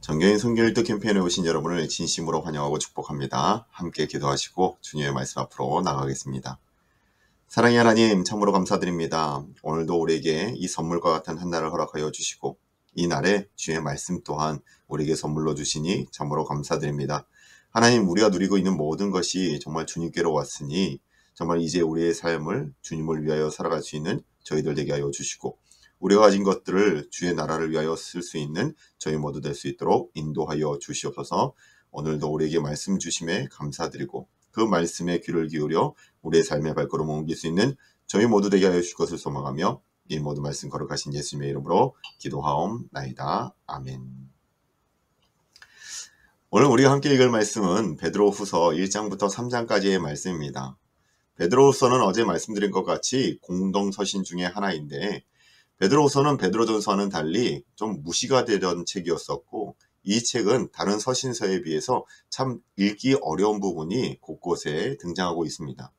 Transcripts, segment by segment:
정교인 성경일도 캠페인에 오신 여러분을 진심으로 환영하고 축복합니다. 함께 기도하시고 주님의 말씀 앞으로 나가겠습니다. 사랑의 하나님, 참으로 감사드립니다. 오늘도 우리에게 이 선물과 같은 한 날을 허락하여 주시고 이 날에 주의 말씀 또한 우리에게 선물로 주시니 참으로 감사드립니다. 하나님, 우리가 누리고 있는 모든 것이 정말 주님께로 왔으니 정말 이제 우리의 삶을 주님을 위하여 살아갈 수 있는 저희들 되게 하여 주시고, 우리가 가진 것들을 주의 나라를 위하여 쓸 수 있는 저희 모두 될 수 있도록 인도하여 주시옵소서. 오늘도 우리에게 말씀 주심에 감사드리고 그 말씀에 귀를 기울여 우리의 삶의 발걸음을 옮길 수 있는 저희 모두 되게 하여 주실 것을 소망하며 이 모든 말씀 거룩하신 예수님의 이름으로 기도하옵나이다. 아멘. 오늘 우리가 함께 읽을 말씀은 베드로후서 1장부터 3장까지의 말씀입니다. 베드로후서는 어제 말씀드린 것 같이 공동서신 중에 하나인데, 베드로후서는 베드로전서와는 달리 좀 무시가 되던 책이었었고, 이 책은 다른 서신서에 비해서 참 읽기 어려운 부분이 곳곳에 등장하고 있습니다.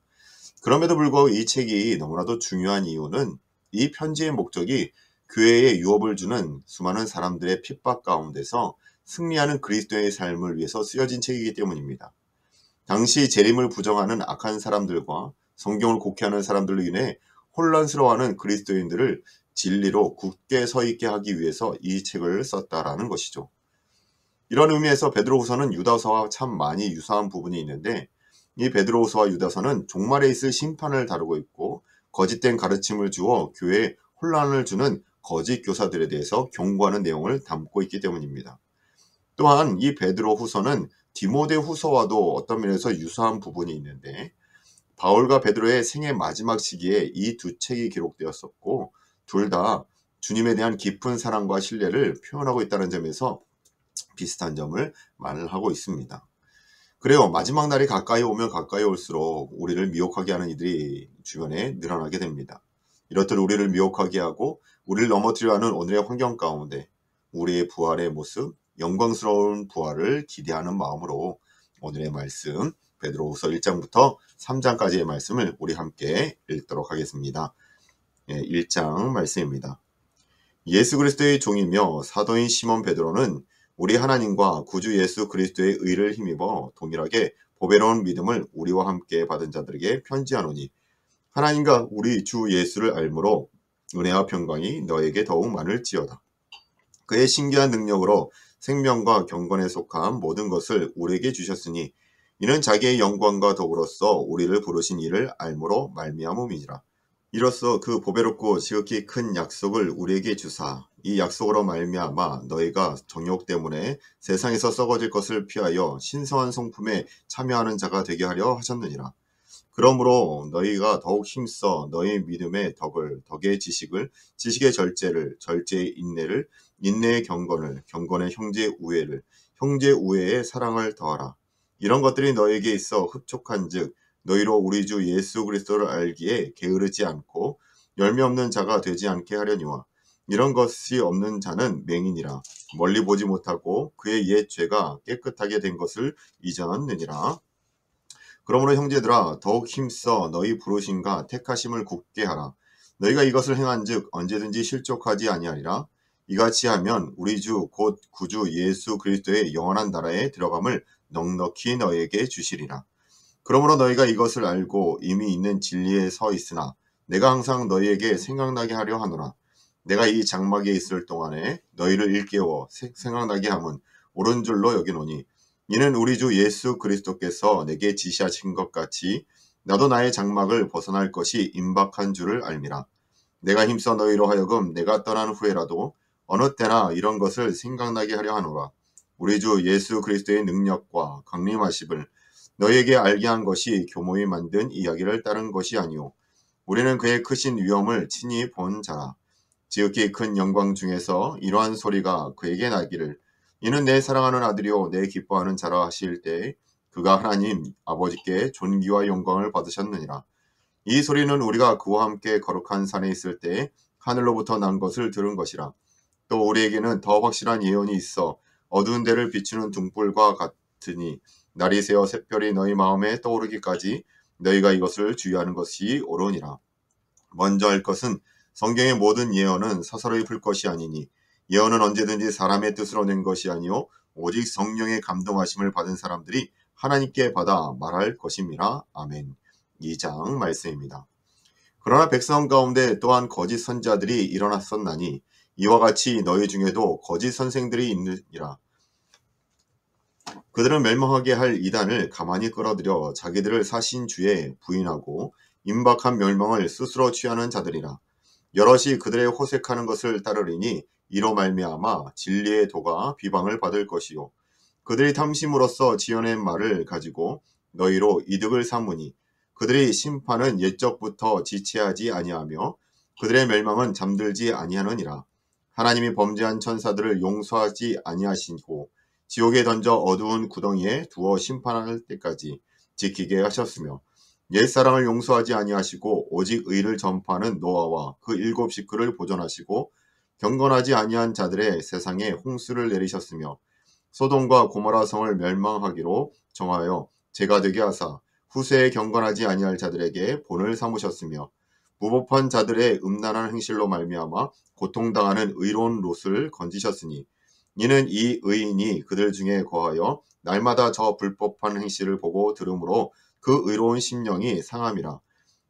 그럼에도 불구하고 이 책이 너무나도 중요한 이유는 이 편지의 목적이 교회에 유업을 주는 수많은 사람들의 핍박 가운데서 승리하는 그리스도의 삶을 위해서 쓰여진 책이기 때문입니다. 당시 재림을 부정하는 악한 사람들과 성경을 곡해하는 사람들로 인해 혼란스러워하는 그리스도인들을 진리로 굳게 서 있게 하기 위해서 이 책을 썼다라는 것이죠. 이런 의미에서 베드로후서는 유다서와 참 많이 유사한 부분이 있는데, 이 베드로후서와 유다서는 종말에 있을 심판을 다루고 있고 거짓된 가르침을 주어 교회에 혼란을 주는 거짓 교사들에 대해서 경고하는 내용을 담고 있기 때문입니다. 또한 이 베드로후서는 디모데후서와도 어떤 면에서 유사한 부분이 있는데, 바울과 베드로의 생애 마지막 시기에 이 두 책이 기록되었었고 둘 다 주님에 대한 깊은 사랑과 신뢰를 표현하고 있다는 점에서 비슷한 점을 말을 하고 있습니다. 그래요, 마지막 날이 가까이 오면 가까이 올수록 우리를 미혹하게 하는 이들이 주변에 늘어나게 됩니다. 이렇듯 우리를 미혹하게 하고 우리를 넘어뜨려 하는 오늘의 환경 가운데 우리의 부활의 모습, 영광스러운 부활을 기대하는 마음으로 오늘의 말씀 베드로후서 1장부터 3장까지의 말씀을 우리 함께 읽도록 하겠습니다. 1장 말씀입니다. 예수 그리스도의 종이며 사도인 시몬 베드로는 우리 하나님과 구주 예수 그리스도의 의를 힘입어 동일하게 보배로운 믿음을 우리와 함께 받은 자들에게 편지하노니, 하나님과 우리 주 예수를 알므로 은혜와 평강이 너에게 더욱 많을지어다. 그의 신기한 능력으로 생명과 경건에 속한 모든 것을 우리에게 주셨으니 이는 자기의 영광과 더불어서 우리를 부르신 이를 알므로 말미암음이니라. 이로써 그 보배롭고 지극히 큰 약속을 우리에게 주사 이 약속으로 말미암아 너희가 정욕 때문에 세상에서 썩어질 것을 피하여 신성한 성품에 참여하는 자가 되게 하려 하셨느니라. 그러므로 너희가 더욱 힘써 너희 믿음의 덕을, 덕의 지식을, 지식의 절제를, 절제의 인내를, 인내의 경건을, 경건의 형제 우애를, 형제 우애의 사랑을 더하라. 이런 것들이 너에게 있어 흡족한즉 너희로 우리 주 예수 그리스도를 알기에 게으르지 않고 열매 없는 자가 되지 않게 하려니와, 이런 것이 없는 자는 맹인이라 멀리 보지 못하고 그의 옛 죄가 깨끗하게 된 것을 잊었느니라. 그러므로 형제들아, 더욱 힘써 너희 부르심과 택하심을 굳게 하라. 너희가 이것을 행한즉 언제든지 실족하지 아니하리라. 이같이 하면 우리 주 곧 구주 예수 그리스도의 영원한 나라에 들어감을 넉넉히 너희에게 주시리라. 그러므로 너희가 이것을 알고 이미 있는 진리에 서 있으나 내가 항상 너희에게 생각나게 하려 하노라. 내가 이 장막에 있을 동안에 너희를 일깨워 생각나게 함은 옳은 줄로 여기노니, 이는 우리 주 예수 그리스도께서 내게 지시하신 것 같이 나도 나의 장막을 벗어날 것이 임박한 줄을 알미라. 내가 힘써 너희로 하여금 내가 떠난 후에라도 어느 때나 이런 것을 생각나게 하려 하노라. 우리 주 예수 그리스도의 능력과 강림하심을 너희에게 알게 한 것이 교모이 만든 이야기를 따른 것이 아니오. 우리는 그의 크신 위엄을 친히 본 자라. 지극히 큰 영광 중에서 이러한 소리가 그에게 나기를, 이는 내 사랑하는 아들이요 내 기뻐하는 자라 하실 때 그가 하나님 아버지께 존귀와 영광을 받으셨느니라. 이 소리는 우리가 그와 함께 거룩한 산에 있을 때 하늘로부터 난 것을 들은 것이라. 또 우리에게는 더 확실한 예언이 있어 어두운 데를 비추는 등불과 같으니, 날이 새어 샛별이 너희 마음에 떠오르기까지 너희가 이것을 주의하는 것이 옳으니라. 먼저 할 것은 성경의 모든 예언은 사사로이 풀 것이 아니니, 예언은 언제든지 사람의 뜻으로 낸 것이 아니요 오직 성령의 감동하심을 받은 사람들이 하나님께 받아 말할 것임이라. 아멘. 2장 말씀입니다. 그러나 백성 가운데 또한 거짓 선지자들이 일어났었나니 이와 같이 너희 중에도 거짓 선생들이 있느니라. 그들은 멸망하게 할 이단을 가만히 끌어들여 자기들을 사신 주에 부인하고 임박한 멸망을 스스로 취하는 자들이라. 여럿이 그들의 호색하는 것을 따르리니 이로 말미암아 진리의 도가 비방을 받을 것이요 그들이 탐심으로써 지어낸 말을 가지고 너희로 이득을 삼으니 그들의 심판은 옛적부터 지체하지 아니하며 그들의 멸망은 잠들지 아니하느니라. 하나님이 범죄한 천사들을 용서하지 아니하시고 지옥에 던져 어두운 구덩이에 두어 심판할 때까지 지키게 하셨으며 옛사랑을 용서하지 아니하시고 오직 의를 전파하는 노아와 그 7 식구를 보존하시고 경건하지 아니한 자들의 세상에 홍수를 내리셨으며 소돔과 고모라 성을 멸망하기로 정하여 죄가 되게 하사 후세에 경건하지 아니할 자들에게 본을 삼으셨으며 무법한 자들의 음란한 행실로 말미암아 고통당하는 의로운 롯을 건지셨으니 이는 이 의인이 그들 중에 거하여 날마다 저 불법한 행실을 보고 들으므로 그 의로운 심령이 상함이라.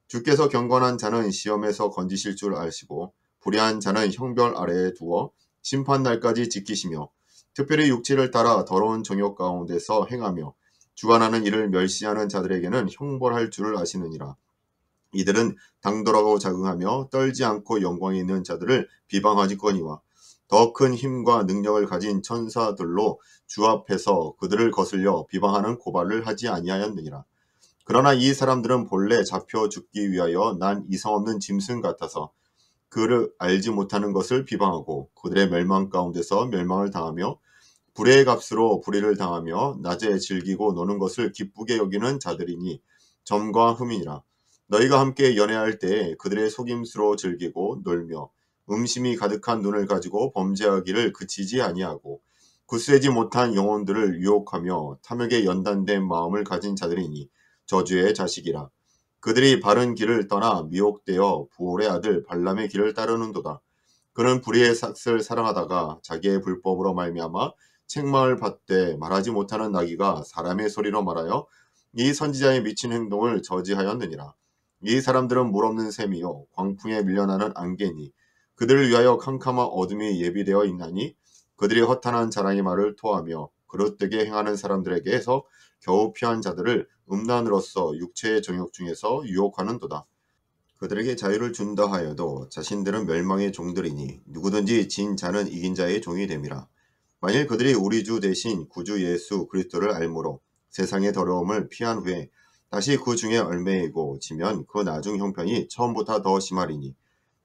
주께서 경건한 자는 시험에서 건지실 줄 아시고 불의한 자는 형벌 아래에 두어 심판날까지 지키시며 특별히 육체를 따라 더러운 정욕 가운데서 행하며 주관하는 이를 멸시하는 자들에게는 형벌할 줄을 아시느니라. 이들은 당돌하고 자긍하며 떨지 않고 영광이 있는 자들을 비방하지거니와 더 큰 힘과 능력을 가진 천사들로 주 앞에서 그들을 거슬려 비방하는 고발을 하지 아니하였느니라. 그러나 이 사람들은 본래 잡혀 죽기 위하여 난 이성 없는 짐승 같아서 그를 알지 못하는 것을 비방하고 그들의 멸망 가운데서 멸망을 당하며 불의의 값으로 불의를 당하며 낮에 즐기고 노는 것을 기쁘게 여기는 자들이니 점과 흠이니라. 너희가 함께 연애할 때에 그들의 속임수로 즐기고 놀며 음심이 가득한 눈을 가지고 범죄하기를 그치지 아니하고 굳세지 못한 영혼들을 유혹하며 탐욕에 연단된 마음을 가진 자들이니 저주의 자식이라. 그들이 바른 길을 떠나 미혹되어 부올의 아들 발람의 길을 따르는도다. 그는 불의의 삭을 사랑하다가 자기의 불법으로 말미암아 책망을 받되 말하지 못하는 나귀가 사람의 소리로 말하여 이 선지자의 미친 행동을 저지하였느니라. 이 사람들은 물 없는 샘이요 광풍에 밀려나는 안개니 그들을 위하여 캄캄한 어둠이 예비되어 있나니 그들이 허탄한 자랑의 말을 토하며 그릇되게 행하는 사람들에게서 겨우 피한 자들을 음란으로서 육체의 정욕 중에서 유혹하는도다. 그들에게 자유를 준다 하여도 자신들은 멸망의 종들이니 누구든지 진 자는 이긴 자의 종이 됨이라. 만일 그들이 우리 주 대신 구주 예수 그리스도를 알므로 세상의 더러움을 피한 후에 다시 그 중에 얽매이고 지면 그 나중 형편이 처음보다 더 심하리니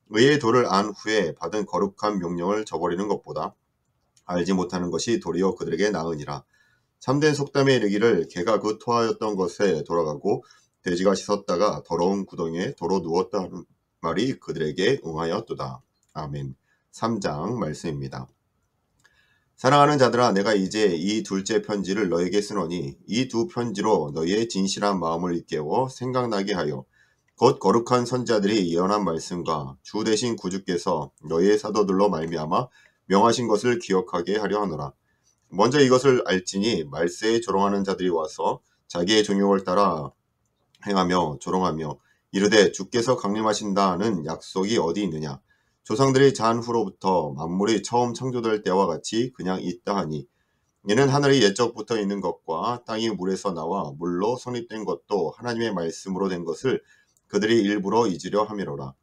의의 도를 안 후에 받은 거룩한 명령을 저버리는 것보다 알지 못하는 것이 도리어 그들에게 나으니라. 참된 속담에 이르기를 개가 그 토하였던 것에 돌아가고 돼지가 씻었다가 더러운 구덩이에 도로 누웠다 하는 말이 그들에게 응하였도다. 아멘. 3장 말씀입니다. 사랑하는 자들아, 내가 이제 이 둘째 편지를 너에게 쓰노니 이 두 편지로 너희의 진실한 마음을 일깨워 생각나게 하여 곧 거룩한 선지자들이 예언한 말씀과 주 대신 구주께서 너희의 사도들로 말미암아 명하신 것을 기억하게 하려 하노라. 먼저 이것을 알지니 말세에 조롱하는 자들이 와서 자기의 정욕을 따라 행하며 조롱하며 이르되 주께서 강림하신다는 약속이 어디 있느냐. 조상들이 잔 후로부터 만물이 처음 창조될 때와 같이 그냥 있다 하니 이는 하늘이 옛적부터 있는 것과 땅이 물에서 나와 물로 성립된 것도 하나님의 말씀으로 된 것을 그들이 일부러 잊으려 함이로라.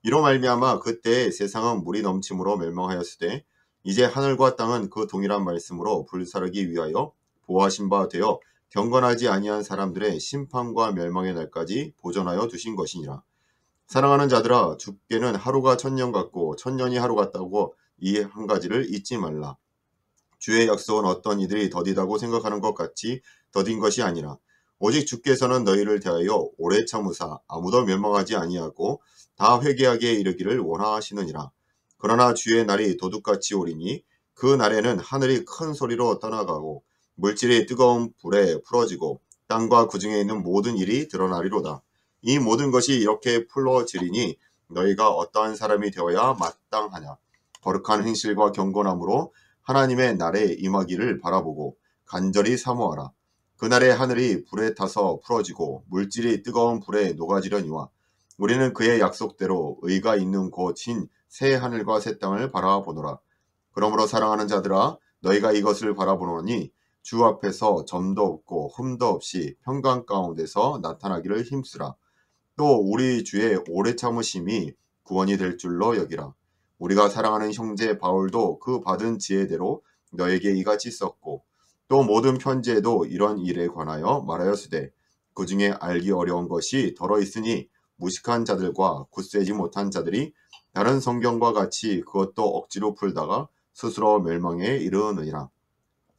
이로 말미암아 그때의 세상은 물이 넘침으로 멸망하였으되 이제 하늘과 땅은 그 동일한 말씀으로 불사르기 위하여 보호하신 바 되어 경건하지 아니한 사람들의 심판과 멸망의 날까지 보존하여 두신 것이니라. 사랑하는 자들아, 주께는 하루가 천년 같고 천년이 하루 같다고 이 한 가지를 잊지 말라. 주의 약속은 어떤 이들이 더디다고 생각하는 것 같이 더딘 것이 아니라 오직 주께서는 너희를 대하여 오래 참으사 아무도 멸망하지 아니하고 다 회개하게 이르기를 원하시느니라. 그러나 주의 날이 도둑같이 오리니 그 날에는 하늘이 큰 소리로 떠나가고 물질이 뜨거운 불에 풀어지고 땅과 그 중에 있는 모든 일이 드러나리로다. 이 모든 것이 이렇게 풀어지리니 너희가 어떠한 사람이 되어야 마땅하냐. 거룩한 행실과 경건함으로 하나님의 날에 임하기를 바라보고 간절히 사모하라. 그날에 하늘이 불에 타서 풀어지고 물질이 뜨거운 불에 녹아지려니와 우리는 그의 약속대로 의가 있는 곳인 새 하늘과 새 땅을 바라보노라. 그러므로 사랑하는 자들아 너희가 이것을 바라보노니 주 앞에서 점도 없고 흠도 없이 평강 가운데서 나타나기를 힘쓰라. 또 우리 주의 오래 참으심이 구원이 될 줄로 여기라. 우리가 사랑하는 형제 바울도 그 받은 지혜대로 너에게 이같이 썼고 또 모든 편지에도 이런 일에 관하여 말하였으되 그 중에 알기 어려운 것이 덜어 있으니 무식한 자들과 굳세지 못한 자들이 다른 성경과 같이 그것도 억지로 풀다가 스스로 멸망에 이르느니라.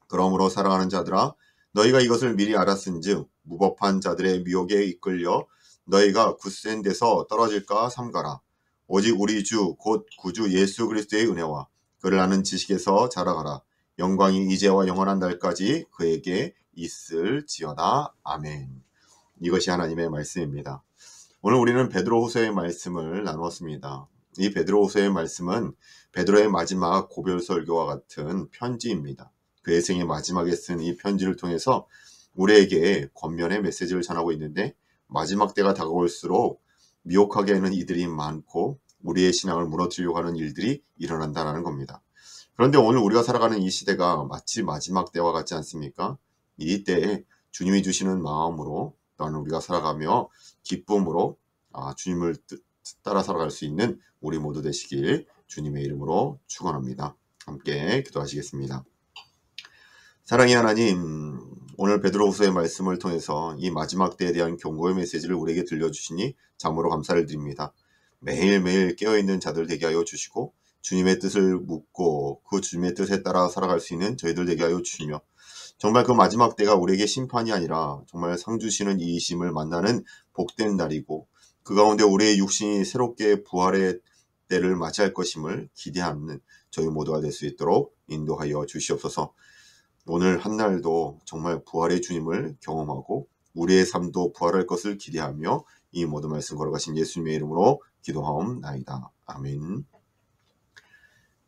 그러므로 사랑하는 자들아 너희가 이것을 미리 알았은즉 무법한 자들의 미혹에 이끌려 너희가 굳센 데서 떨어질까 삼가라. 오직 우리 주 곧 구주 예수 그리스도의 은혜와 그를 아는 지식에서 자라가라. 영광이 이제와 영원한 날까지 그에게 있을지어다. 아멘. 이것이 하나님의 말씀입니다. 오늘 우리는 베드로후서의 말씀을 나누었습니다. 이 베드로후서의 말씀은 베드로의 마지막 고별 설교와 같은 편지입니다. 그의 생의 마지막에 쓴 이 편지를 통해서 우리에게 권면의 메시지를 전하고 있는데 마지막 때가 다가올수록 미혹하게 하는 이들이 많고 우리의 신앙을 무너뜨리려고 하는 일들이 일어난다는 겁니다. 그런데 오늘 우리가 살아가는 이 시대가 마치 마지막 때와 같지 않습니까? 이 때에 주님이 주시는 마음으로 또한 우리가 살아가며 기쁨으로 주님을 따라 살아갈 수 있는 우리 모두 되시길 주님의 이름으로 축원합니다. 함께 기도하시겠습니다. 사랑의 하나님, 오늘 베드로후서의 말씀을 통해서 이 마지막 때에 대한 경고의 메시지를 우리에게 들려주시니 참으로 감사를 드립니다. 매일매일 깨어있는 자들 되게 하여 주시고 주님의 뜻을 묻고 그 주님의 뜻에 따라 살아갈 수 있는 저희들 되게 하여 주시며 정말 그 마지막 때가 우리에게 심판이 아니라 정말 상 주시는 이이심을 만나는 복된 날이고 그 가운데 우리의 육신이 새롭게 부활의 때를 맞이할 것임을 기대하는 저희 모두가 될 수 있도록 인도하여 주시옵소서. 오늘 한날도 정말 부활의 주님을 경험하고 우리의 삶도 부활할 것을 기대하며 이 모든 말씀 걸어가신 예수님의 이름으로 기도하옵나이다. 아멘.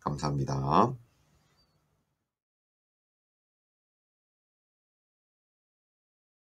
감사합니다.